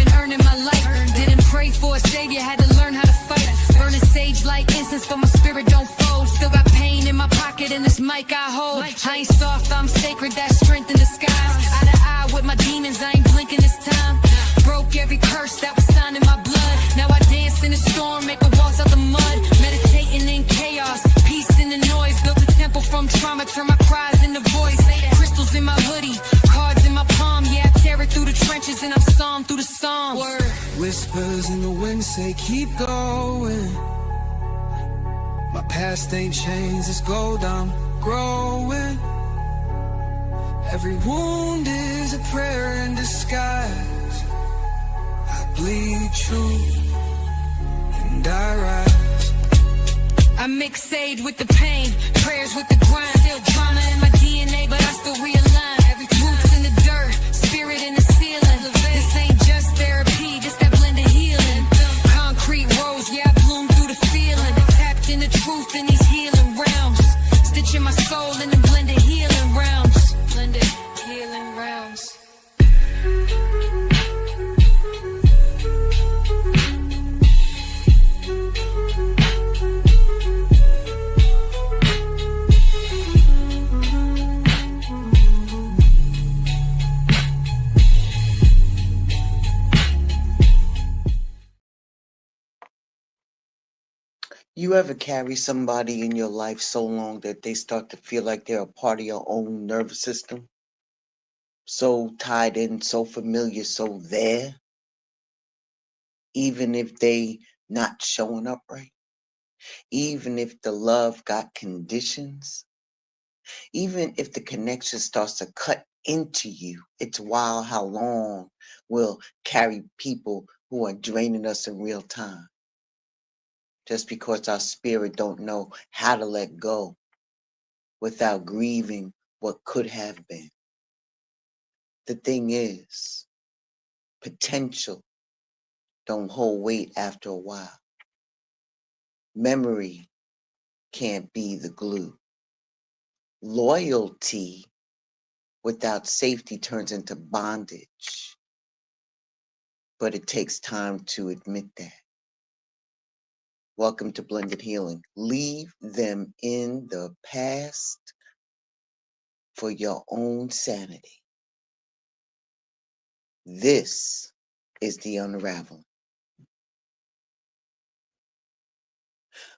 been earning my life. Didn't pray for a savior, had to learn how to fight. Burning sage like incense, but my spirit don't fold. Still got pain in my pocket and this mic I hold. I ain't soft, I'm sacred, that's strength in disguise. Eye to eye with my demons, I ain't blinking this time. Broke every curse that was signed in my blood. Now I dance in the storm, make a waltz out the mud. Meditating in chaos, peace in the noise. Built a temple from trauma, turn my cries into voice. Crystals in my hoodie, cards in my palm. Yeah, I tear it through the trenches and I'm psalm through the psalms. Word. Whispers in the wind say keep going. My past ain't changed, it's gold, I'm growing. Every wound is a prayer in disguise. I bleed truth and I rise. I mix sage with the pain, prayers with the grind. Still trauma in my DNA, but I still realign. Every roots in the dirt, spirit in the ceiling. This ain't just therapy, this that blend of healing. Concrete rose, yeah, I bloom through the feeling. Tapped in the truth in these healing realms. Stitching my soul in the blended healing realms. Blended healing realms. You ever carry somebody in your life so long that they start to feel like they're a part of your own nervous system? So tied in, so familiar, so there, even if they not showing up right, even if the love got conditions, even if the connection starts to cut into you. It's wild how long we'll carry people who are draining us in real time, just because our spirit don't know how to let go without grieving what could have been. The thing is, potential don't hold weight after a while. Memory can't be the glue. Loyalty without safety turns into bondage, but it takes time to admit that. Welcome to Blended Healing. Leave them in the past for your own sanity. This is the Unraveling.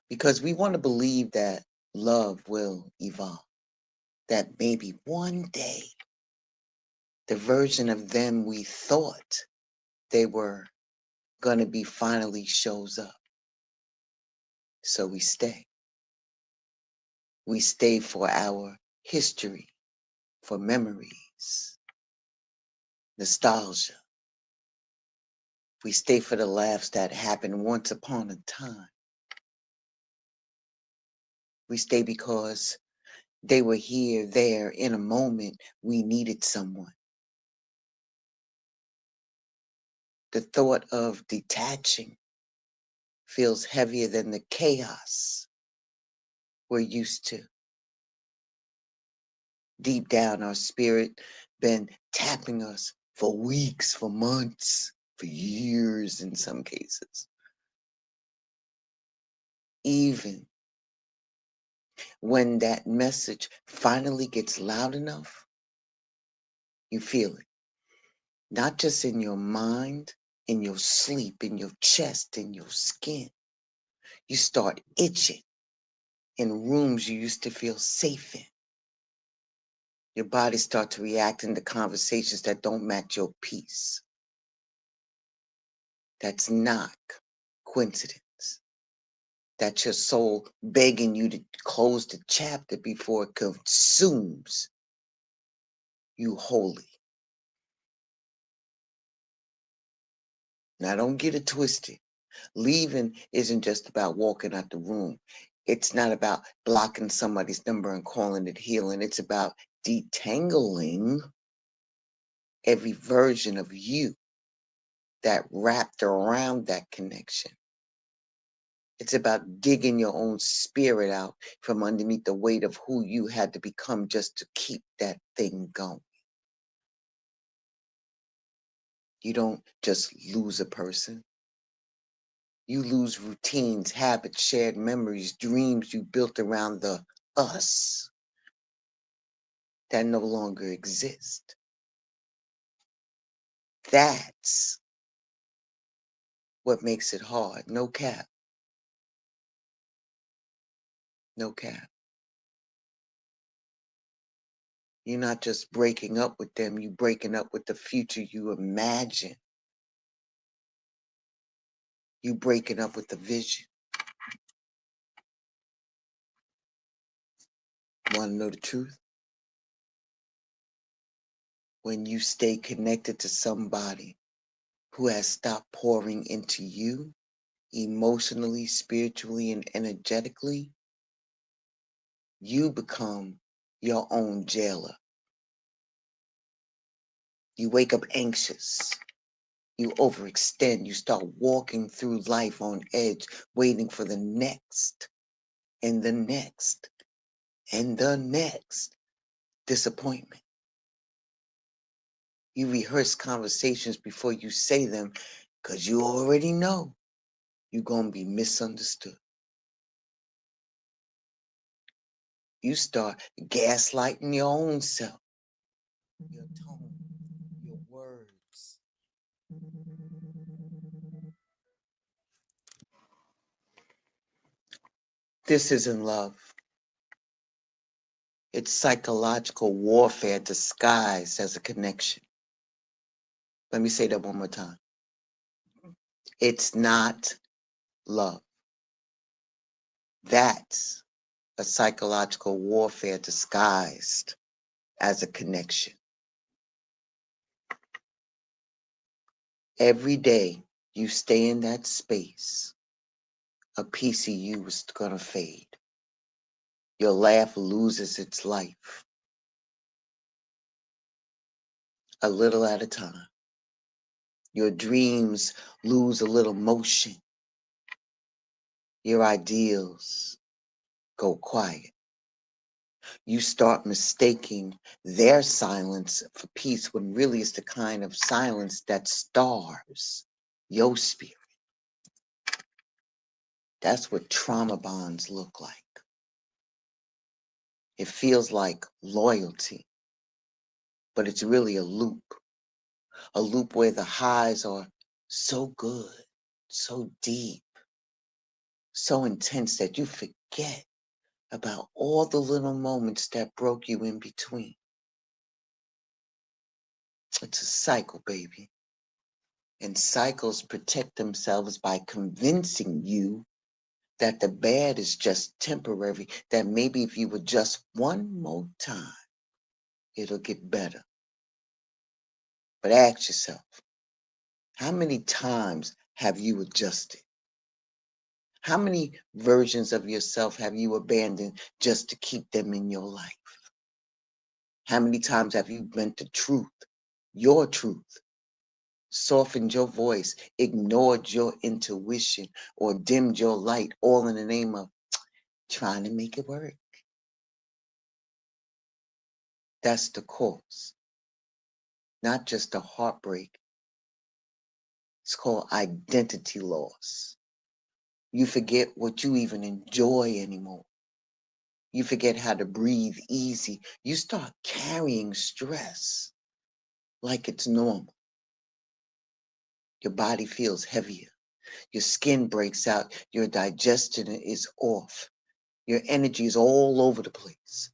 Because we want to believe that love will evolve, that maybe one day the version of them we thought they were going to be finally shows up. So we stay. We stay for our history, for memories, nostalgia. We stay for the laughs that happened once upon a time. We stay because they were here, there, in a moment we needed someone. The thought of detaching feels heavier than the chaos we're used to. Deep down, our spirit been tapping us for weeks, for months, for years in some cases. Even when that message finally gets loud enough, you feel it. Not just in your mind, in your sleep, in your chest, in your skin. You start itching in rooms you used to feel safe in. Your body starts to react into conversations that don't match your peace. That's not coincidence. That's your soul begging you to close the chapter before it consumes you wholly. Now, don't get it twisted. Leaving isn't just about walking out the room. It's not about blocking somebody's number and calling it healing. It's about detangling every version of you that wrapped around that connection. It's about digging your own spirit out from underneath the weight of who you had to become just to keep that thing going. You don't just lose a person. You lose routines, habits, shared memories, dreams you built around the us that no longer exist. That's what makes it hard. No cap. No cap. You're not just breaking up with them, you're breaking up with the future you imagine. You breaking up with the vision. Want to know the truth? When you stay connected to somebody who has stopped pouring into you emotionally, spiritually, and energetically, you become your own jailer. You wake up anxious. You overextend. You start walking through life on edge, waiting for the next and the next and the next disappointment. You rehearse conversations before you say them because you already know you're going to be misunderstood. You start gaslighting your own self, your tone, your words. This isn't love. It's psychological warfare disguised as a connection. Let me say that one more time. It's not love. That's a psychological warfare disguised as a connection. Every day you stay in that space, a piece of you is going to fade. Your laugh loses its life, a little at a time. Your dreams lose a little motion. Your ideals go quiet. You start mistaking their silence for peace when really it's the kind of silence that starves your spirit. That's what trauma bonds look like. It feels like loyalty, but it's really a loop where the highs are so good, so deep, so intense that you forget about all the little moments that broke you in between. It's a cycle, baby. And cycles protect themselves by convincing you that the bad is just temporary, that maybe if you adjust one more time, it'll get better. But ask yourself, how many times have you adjusted? How many versions of yourself have you abandoned just to keep them in your life? How many times have you bent the truth, your truth, softened your voice, ignored your intuition, or dimmed your light, all in the name of trying to make it work? That's the cause, not just a heartbreak. It's called identity loss. You forget what you even enjoy anymore. You forget how to breathe easy. You start carrying stress like it's normal. Your body feels heavier. Your skin breaks out. Your digestion is off. Your energy is all over the place.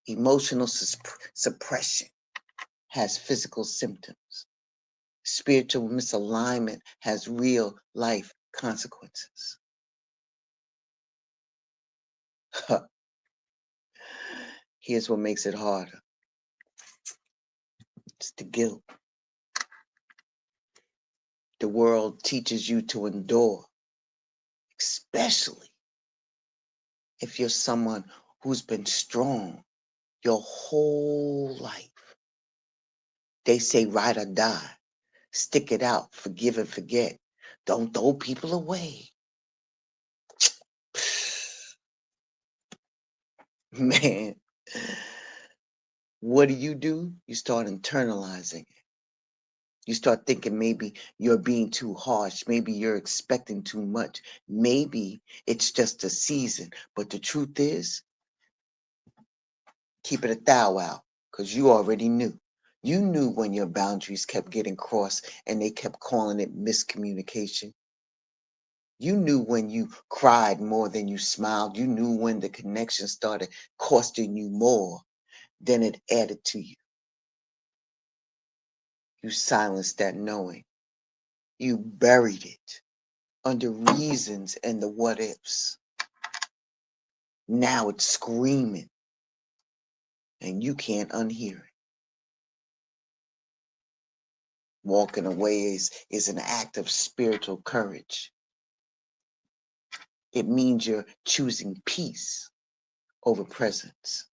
Emotional suppression has physical symptoms. Spiritual misalignment has real life consequences. Here's what makes it harder. It's the guilt. The world teaches you to endure, especially if you're someone who's been strong your whole life. They say ride or die, stick it out, forgive and forget. Don't throw people away. Man, what do? You start internalizing it. You start thinking maybe you're being too harsh. Maybe you're expecting too much. Maybe it's just a season. But the truth is, keep it a thou out, because you already knew. You knew when your boundaries kept getting crossed and they kept calling it miscommunication. You knew when you cried more than you smiled. You knew when the connection started costing you more than it added to you. You silenced that knowing. You buried it under reasons and the what ifs. Now it's screaming and you can't unhear it. Walking away is an act of spiritual courage. It means you're choosing peace over presence.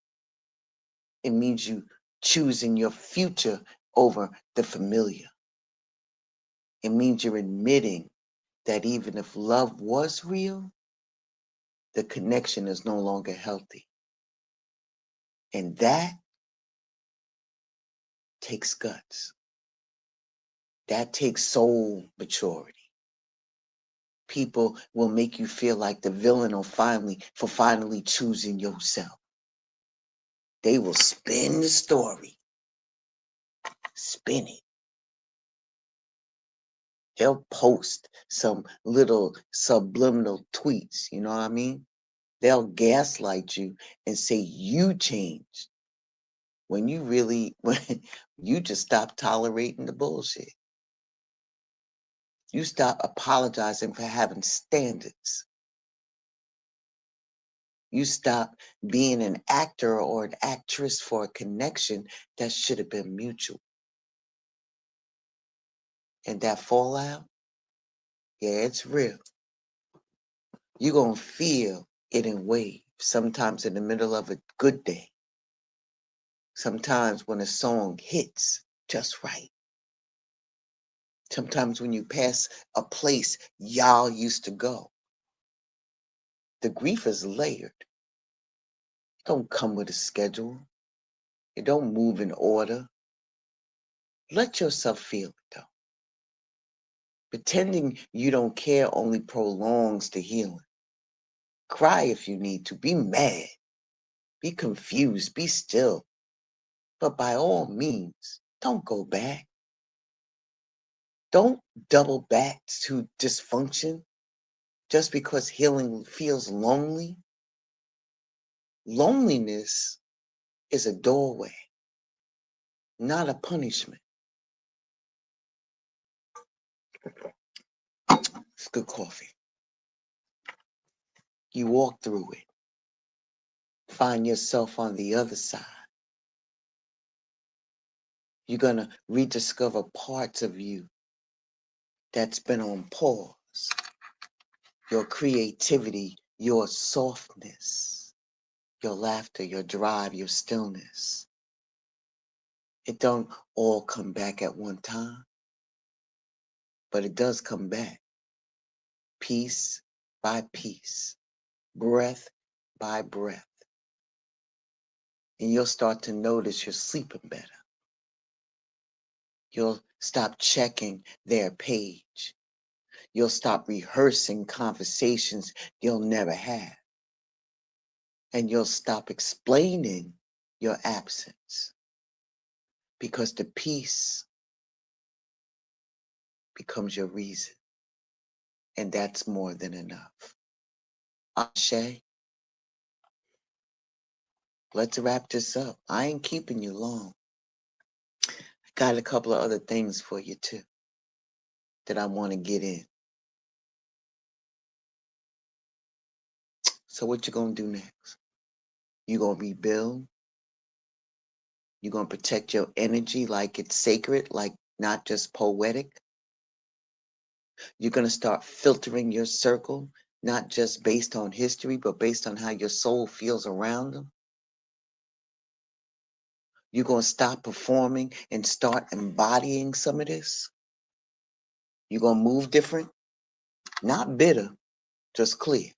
It means you choosing your future over the familiar. It means you're admitting that even if love was real, the connection is no longer healthy. And that takes guts. That takes soul maturity. People will make you feel like the villain for finally choosing yourself. They will spin the story. Spin it. They'll post some little subliminal tweets, you know what I mean? They'll gaslight you and say you changed when when you just stop tolerating the bullshit. You stop apologizing for having standards. You stop being an actor or an actress for a connection that should have been mutual. And that fallout, yeah, it's real. You're going to feel it in waves, sometimes in the middle of a good day. Sometimes when a song hits just right. Sometimes when you pass a place y'all used to go. The grief is layered. It don't come with a schedule. It don't move in order. Let yourself feel it though. Pretending you don't care only prolongs the healing. Cry if you need to. Be mad. Be confused. Be still. But by all means, don't go back. Don't double back to dysfunction just because healing feels lonely. Loneliness is a doorway, not a punishment. It's good coffee. You walk through it. Find yourself on the other side. You're going to rediscover parts of you that's been on pause. Your creativity, your softness, your laughter, your drive, your stillness. It don't all come back at one time, but it does come back. Piece by piece, breath by breath. And you'll start to notice you're sleeping better. You'll stop checking their page. You'll stop rehearsing conversations you'll never have. And you'll stop explaining your absence. Because the peace becomes your reason. And that's more than enough. Ashe, let's wrap this up. I ain't keeping you long. I got a couple of other things for you too that I want to get in. So what you gonna do next? You gonna rebuild? You gonna protect your energy like it's sacred, like not just poetic? You're gonna start filtering your circle, not just based on history, but based on how your soul feels around them? You're gonna stop performing and start embodying some of this? You're gonna move different? Not bitter, just clear.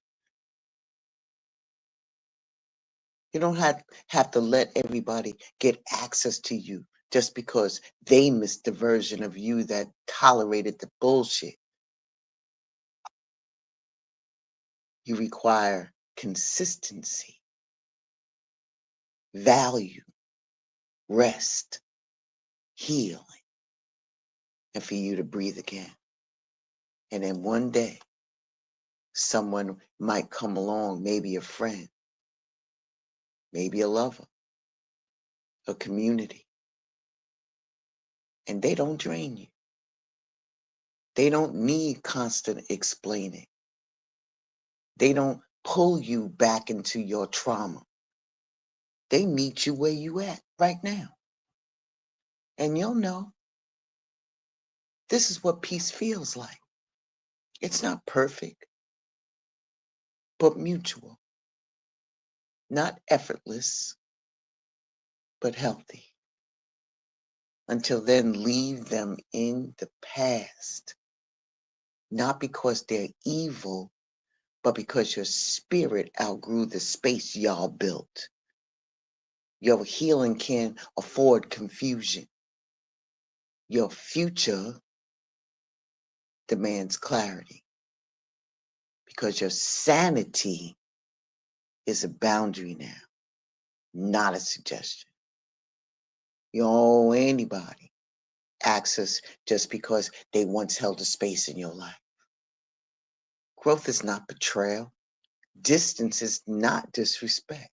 You don't have to let everybody get access to you just because they missed the version of you that tolerated the bullshit. You require consistency, value, rest, healing, and for you to breathe again. And then one day, someone might come along, maybe a friend, maybe a lover, a community, and they don't drain you. They don't need constant explaining. They don't pull you back into your trauma. They meet you where you at right now. And you'll know this is what peace feels like. It's not perfect, but mutual. Not effortless, but healthy. Until then, leave them in the past. Not because they're evil, but because your spirit outgrew the space y'all built. Your healing can't afford confusion. Your future demands clarity. Because your sanity is a boundary now, not a suggestion. You don't owe anybody access just because they once held a space in your life. Growth is not betrayal. Distance is not disrespect.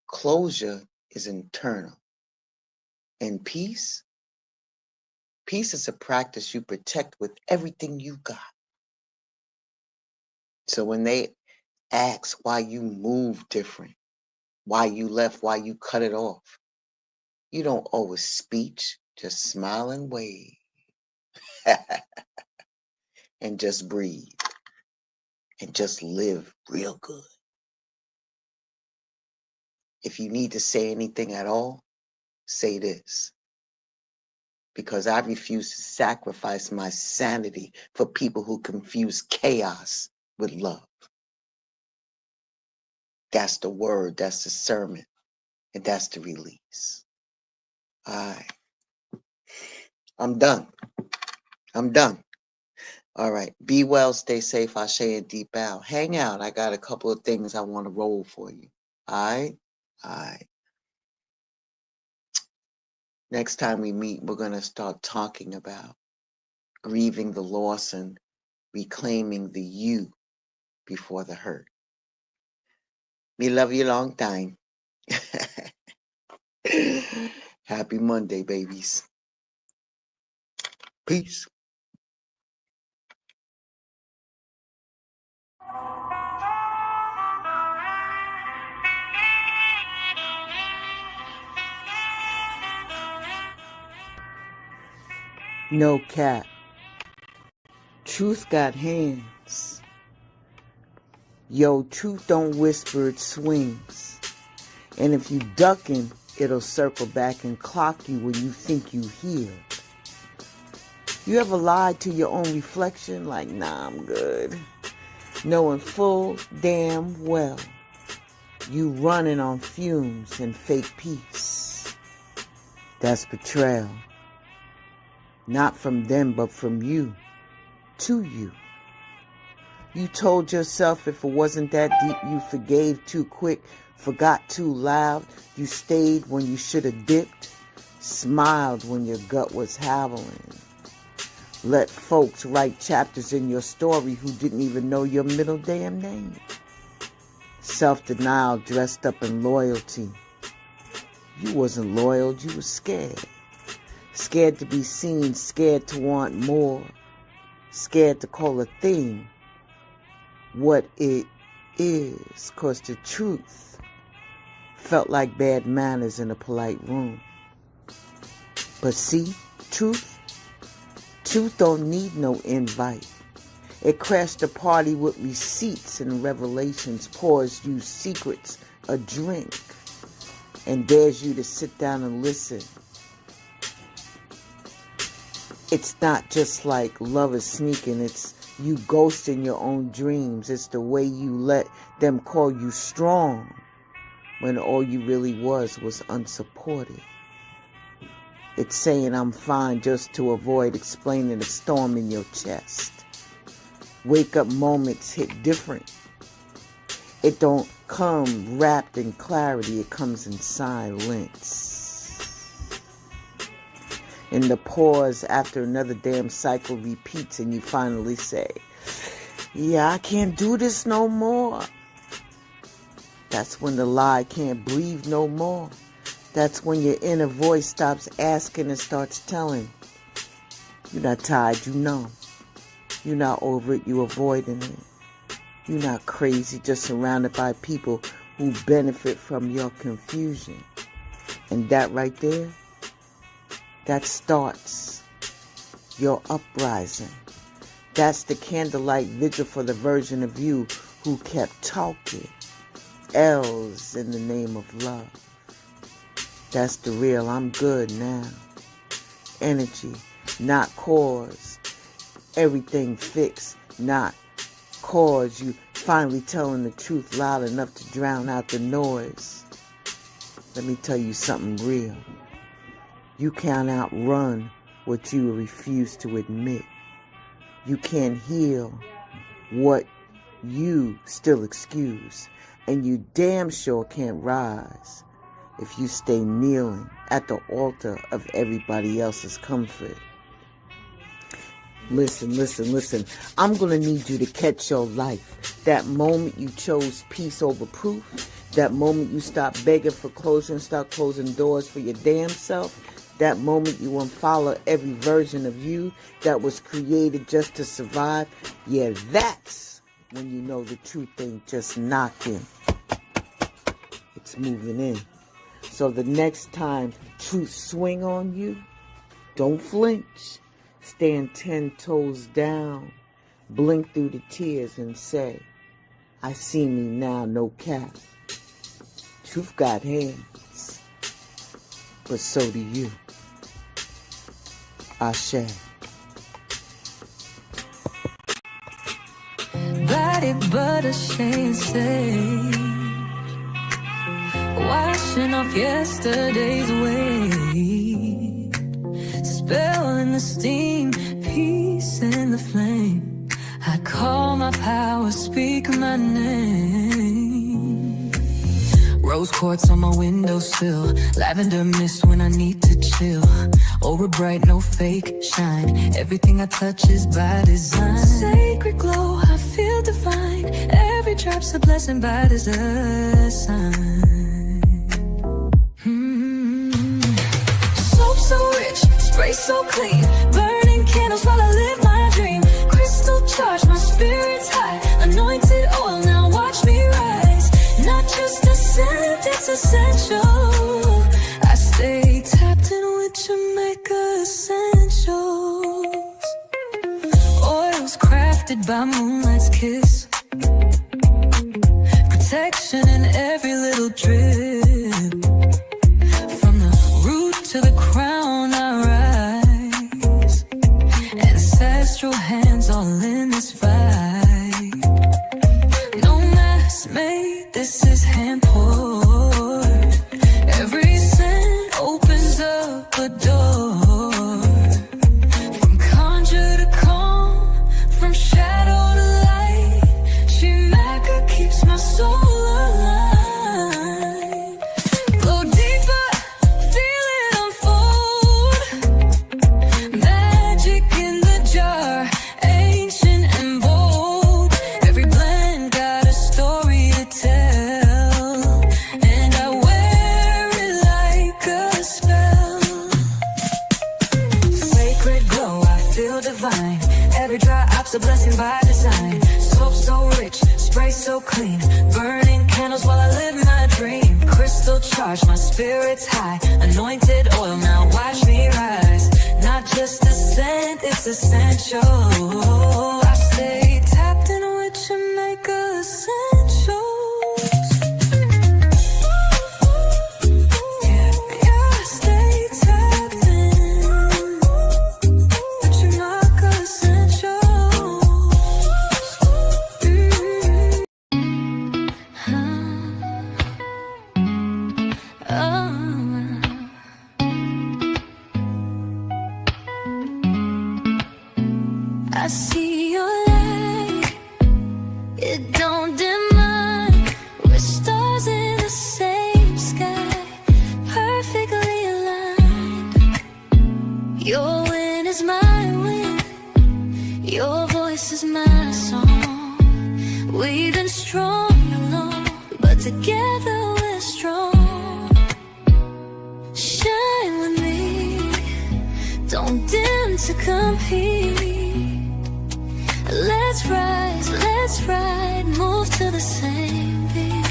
Closure is internal. And peace is a practice you protect with everything you got. So when they ask why you move different, why you left, why you cut it off, you don't owe a speech. Just smile and wave. And just breathe. And just live real good. If you need to say anything at all, say this. Because I refuse to sacrifice my sanity for people who confuse chaos with love. That's the word, that's the sermon, and that's the release. All right. I'm done. All right. Be well, stay safe, Ashe, and deep out. Hang out. I got a couple of things I want to roll for you. All right? All right. Next time we meet, we're going to start talking about grieving the loss and reclaiming the you before the hurt. We love you long time. Happy Monday, babies. Peace. No cap. Truth got hands. Yo, truth don't whisper, it swings. And if you ducking, it'll circle back and clock you when you think you healed. You ever lied to your own reflection like, nah, I'm good, knowing full damn well you running on fumes and fake peace? That's betrayal. Not from them, but from you, to you. You told yourself if it wasn't that deep, you forgave too quick, forgot too loud. You stayed when you should have dipped, smiled when your gut was howling. Let folks write chapters in your story who didn't even know your middle damn name. Self-denial dressed up in loyalty. You wasn't loyal, you was scared. Scared to be seen, scared to want more, scared to call a thing what it is, 'cause the truth felt like bad manners in a polite room. But see, truth don't need no invite. It crashed the party with receipts and revelations, pours you secrets a drink, and dares you to sit down and listen. It's not just like love is sneaking, it's you ghosting your own dreams. It's the way you let them call you strong when all you really was unsupported. It's saying I'm fine just to avoid explaining the storm in your chest. Wake up moments hit different. It don't come wrapped in clarity, it comes in silence. In the pause after another damn cycle repeats and you finally say, yeah, I can't do this no more. That's when the lie can't breathe no more. That's when your inner voice stops asking and starts telling. You're not tired, you know. You're not over it, you're avoiding it. You're not crazy, just surrounded by people who benefit from your confusion. And that right there, that starts your uprising. That's the candlelight vigil for the version of you who kept talking. L's in the name of love. That's the real I'm good now. Energy, not cause. Everything fixed, not cause. You finally telling the truth loud enough to drown out the noise. Let me tell you something real. You can't outrun what you refuse to admit. You can't heal what you still excuse. And you damn sure can't rise if you stay kneeling at the altar of everybody else's comfort. Listen, listen, listen. I'm going to need you to catch your life. That moment you chose peace over proof. That moment you stopped begging for closure and start closing doors for your damn self. That moment you unfollow every version of you that was created just to survive. Yeah, that's when you know the truth ain't just knocking. It's moving in. So the next time truth swing on you, don't flinch. Stand 10 toes down. Blink through the tears and say, I see me now, no cap. Truth got hands, but so do you. Ashe. Body butter shade sage, washing off yesterday's weight, spell in the steam, peace in the flame. I call my power, speak my name. Rose quartz on my windowsill, lavender mist when I need to chill. Aura bright, no fake shine, everything I touch is by design. Sacred glow, I feel divine, every drop's a blessing by design. Soap so rich, spray so clean, burning candles while I live my dream. Crystal charge, my spirit's high, anointed oil, now watch me rise. Not just a scent, it's essential. I stay tapped in with Jamaica essentials. Oils crafted by moonlight's kiss, protection in every little drip. From the root to the crown I rise, ancestral hands all in this vibe. No mass made, this is hand poured. Every scent opens up a door. From conjure to calm, from shadow to light, Shimaka keeps my soul alive. Go deeper, feel it unfold. Magic in the jar, ancient and bold. Every blend got a story to tell, and I wear it like a spell. Sacred glow, I feel divine. Every dry op's a blessing by design. Soap so rich, spray so clean, burning candles while I live my dream. Crystal charge, my spirit's high, anointed oil, now watch me rise. Not just a scent, it's essential. I stay tapped in with Jamaica essentials. Yeah, I stay tapped in with Jamaica essentials. see your light, it don't dim mine. We're stars in the same sky, perfectly aligned. Your wind is my wind, your voice is my song. We've been strong alone, but together we're strong. Shine with me, don't dim to compete. Let's rise, let's ride, move to the same beat.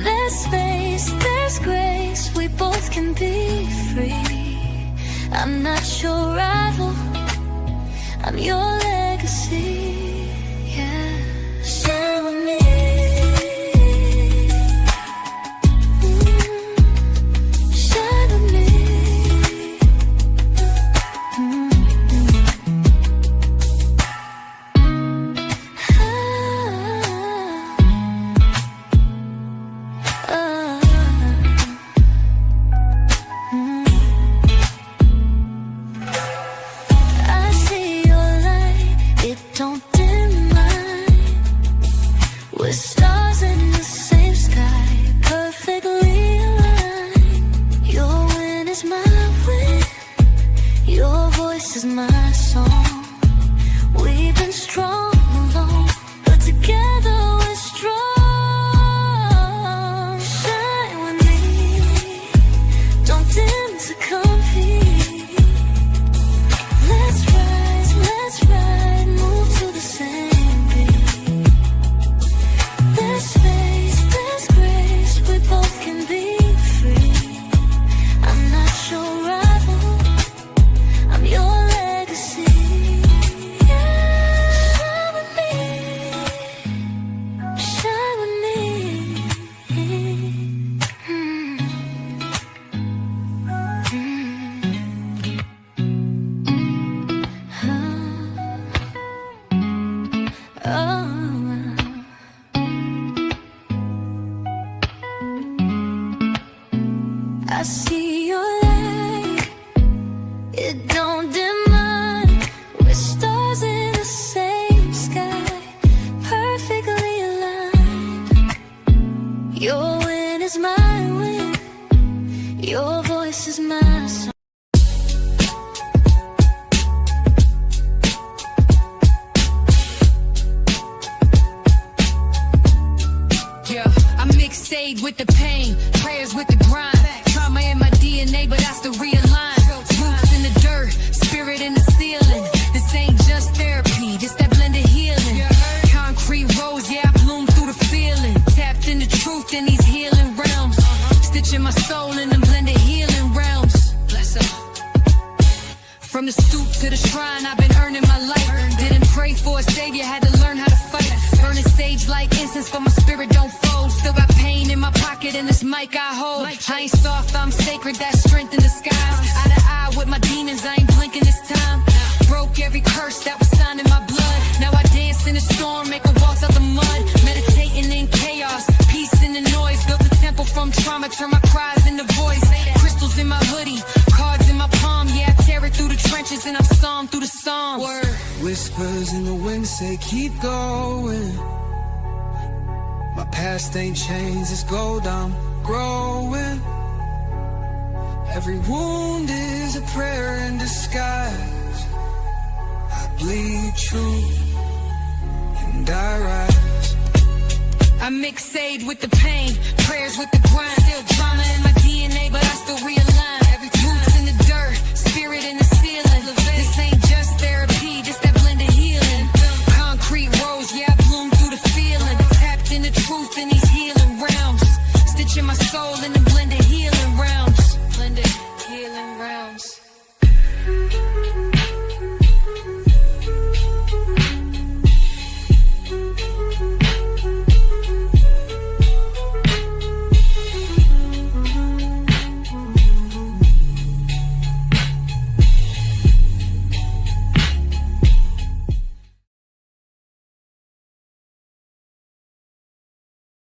There's space, there's grace, we both can be free. I'm not your rival, I'm your legacy, yeah. Share with me. Share with me. I see your light, it don't dim mine. We're stars in the same sky, perfectly aligned. Your wind is my wind, your voice is my song. We've been strong alone, but together we're strong. Shine with me, don't dim to compete. Let's rise, let's ride, move to the same beat. There's space, there's grace, we both can be free. I'm not your rival, I'm your legacy. Yeah, shine with me, shine with me. I see your light, it don't dim mine. We're stars in the same sky, perfectly aligned. Your wind is my wind, your voice is my song. Yeah, I mix shade with the pain, prayers with the grind. Trauma in my DNA, but I still realign. Roots in the dirt, spirit in the ceiling. This ain't just therapy, this that blended healing. Concrete rose, yeah, I bloom through the feeling. Tapped into truth in these healing realms. Stitching my soul in them blended healing realms. Bless up. From the stoop to the shrine, I've been earning my life. Didn't pray for a savior, had to learn how to fight. Burning sage like incense, but my spirit don't fold. Still got pain in my pocket and this mic I hold. I ain't soft, I'm sacred, that strength in disguise. Eye to eye with my demons, I ain't blinking this time. Broke every curse that was signed in my blood. Now I dance in the storm, make a waltz out the mud. Meditating in chaos, peace in the noise. Built a temple from trauma, turn my cries into voice. Crystals in my hoodie, cards in my palm. Yeah, I tear it through the trenches and I'm psalm through the psalms. Word. Whispers in the wind say keep going. My past ain't changed, it's gold, I'm growing. Every wound is a prayer in disguise. I bleed true and I rise. I mix shade with the pain, prayers with the grind. Still drama in my DNA, but I still realign.